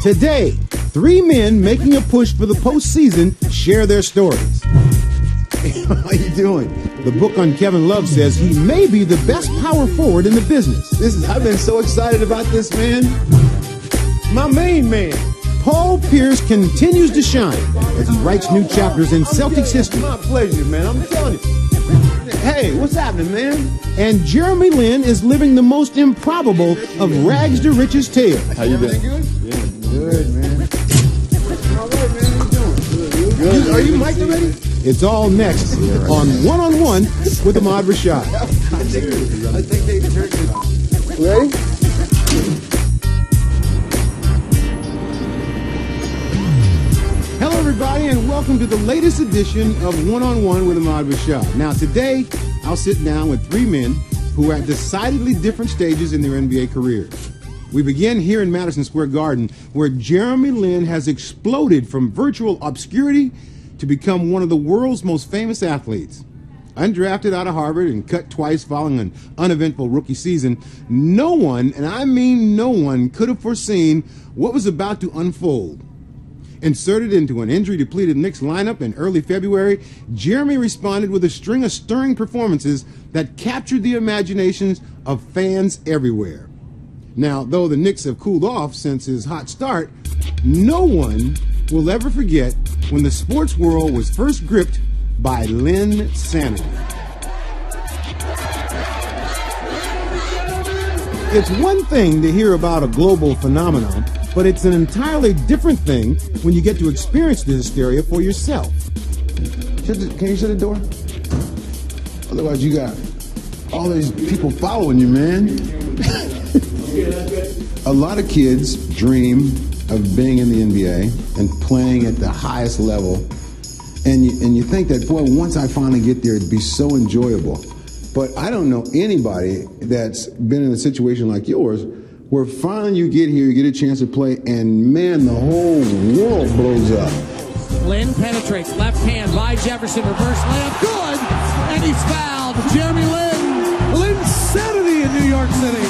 Today, three men making a push for the postseason share their stories. How you doing? The book on Kevin Love says he may be the best power forward in the business. I've been so excited about this, man. My main man. Paul Pierce continues to shine as he writes new chapters in Celtics history. My pleasure, man. I'm telling you. Hey, what's happening, man? And Jeremy Lin is living the most improbable of rags to riches tales. How you doing? Good? Yeah, good, man. All right, man. How you doing? Good. Are you mic'd already? It's all next on One-on-One with Ahmad Rashad. I think they turned it. Ready? Hello, everybody, and welcome to the latest edition of One-on-One with Ahmad Rashad. Now, today, I'll sit down with three men who are at decidedly different stages in their NBA careers. We begin here in Madison Square Garden, where Jeremy Lin has exploded from virtual obscurity to become one of the world's most famous athletes. Undrafted out of Harvard and cut twice following an uneventful rookie season, no one, and I mean no one, could have foreseen what was about to unfold. Inserted into an injury-depleted Knicks lineup in early February, Jeremy responded with a string of stirring performances that captured the imaginations of fans everywhere. Now, though the Knicks have cooled off since his hot start, no one will ever forget when the sports world was first gripped by Lin sanity. It's one thing to hear about a global phenomenon, but it's an entirely different thing when you get to experience the hysteria for yourself. Can you shut the door? Otherwise, you got all these people following you, man. A lot of kids dream of being in the NBA and playing at the highest level, and you think that, boy, once I finally get there, it'd be so enjoyable. But I don't know anybody that's been in a situation like yours where finally you get here, you get a chance to play, and man, the whole world blows up. Lin penetrates, left hand by Jefferson, reverse layup, good, and he's fouled. Jeremy Lin, Linsanity in New York City.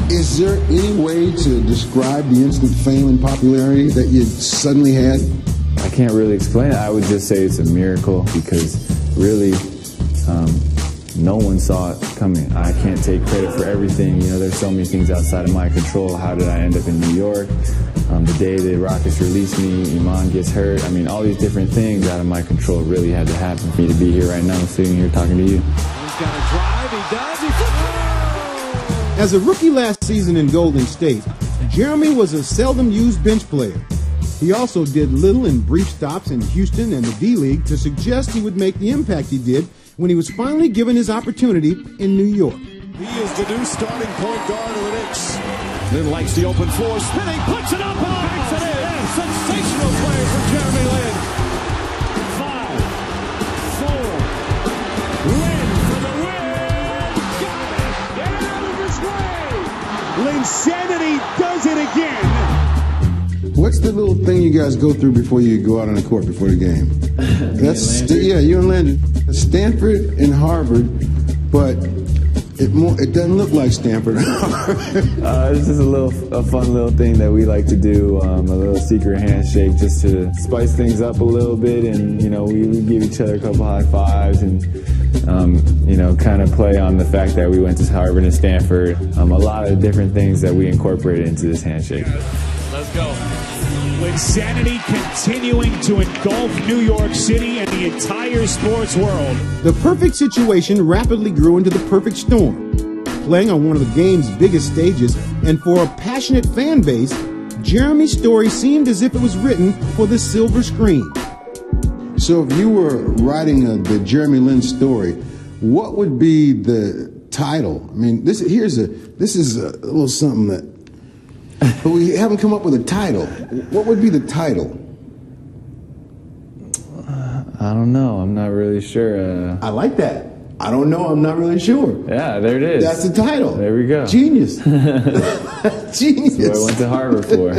Is there any way to describe the instant fame and popularity that you suddenly had? I can't really explain it. I would just say it's a miracle because really no one saw it coming. I can't take credit for everything. You know, there's so many things outside of my control. How did I end up in New York? The day the Rockets released me, Iman gets hurt. I mean, all these different things out of my control really had to happen for me to be here right now, sitting here talking to you. He's got to drive. He does. He flips. As a rookie last season in Golden State, Jeremy was a seldom used bench player. He also did little in brief stops in Houston and the D-League to suggest he would make the impact he did when he was finally given his opportunity in New York. He is the new starting point guard of the Knicks. Lin likes the open floor, spinning, puts it up, and banks it in. Yeah, sensational play from Jeremy Lin. 5, 4, Lin for the win. Got it. Get out of his way. Linsanity does it again. What's the little thing you guys go through before you go out on the court before the game? That's yeah, you and Landon. Stanford and Harvard, but it doesn't look like Stanford and Harvard. This is a fun little thing that we like to do, a little secret handshake just to spice things up a little bit, and you know we give each other a couple high fives and you know kind of play on the fact that we went to Harvard and Stanford. A lot of different things that we incorporated into this handshake. Let's go. Linsanity continuing to engulf New York City and the entire sports world. The perfect situation rapidly grew into the perfect storm. Playing on one of the game's biggest stages, and for a passionate fan base, Jeremy's story seemed as if it was written for the silver screen. So if you were writing the Jeremy Lin story, what would be the title? I mean, this is a little something that, but we haven't come up with a title. What would be the title? I don't know. I'm not really sure. I like that. I don't know. I'm not really sure. Yeah, there it is. That's the title. There we go. Genius. Genius. That's what I went to Harvard for.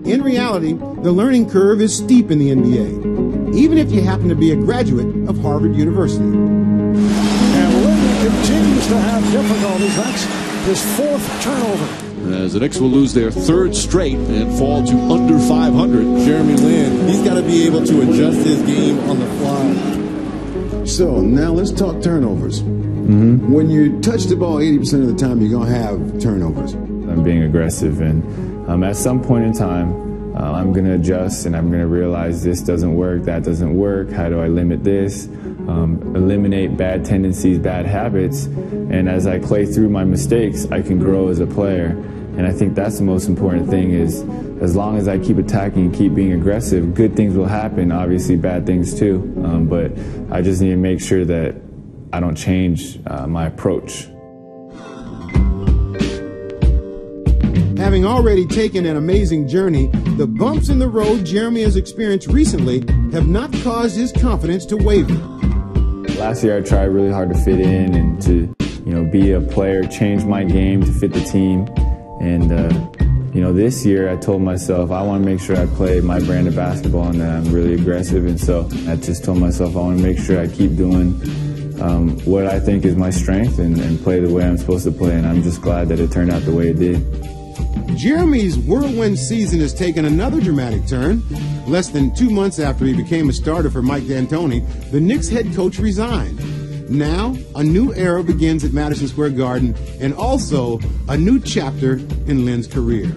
In reality, the learning curve is steep in the NBA, even if you happen to be a graduate of Harvard University. And Lin continues to have difficulties. That's his fourth turnover. as the Knicks will lose their third straight and fall to under 500. Jeremy Lin, he's got to be able to adjust his game on the fly. So now let's talk turnovers. When you touch the ball 80% of the time, you're going to have turnovers. I'm being aggressive, and at some point in time, I'm going to adjust, and I'm going to realize this doesn't work, that doesn't work. How do I limit this? Eliminate bad tendencies, bad habits, and as I play through my mistakes, I can grow as a player. And I think that's the most important thing, is as long as I keep attacking and keep being aggressive, good things will happen, obviously bad things too, but I just need to make sure that I don't change my approach. Having already taken an amazing journey, the bumps in the road Jeremy has experienced recently have not caused his confidence to waver. Last year I tried really hard to fit in and to, be a player, change my game to fit the team. And, this year I told myself I want to make sure I play my brand of basketball and that I'm really aggressive. And so I just told myself I want to make sure I keep doing what I think is my strength and play the way I'm supposed to play. And I'm just glad that it turned out the way it did. Jeremy's whirlwind season has taken another dramatic turn. Less than 2 months after he became a starter for Mike D'Antoni, the Knicks head coach resigned. Now, a new era begins at Madison Square Garden, and also a new chapter in Lin's career.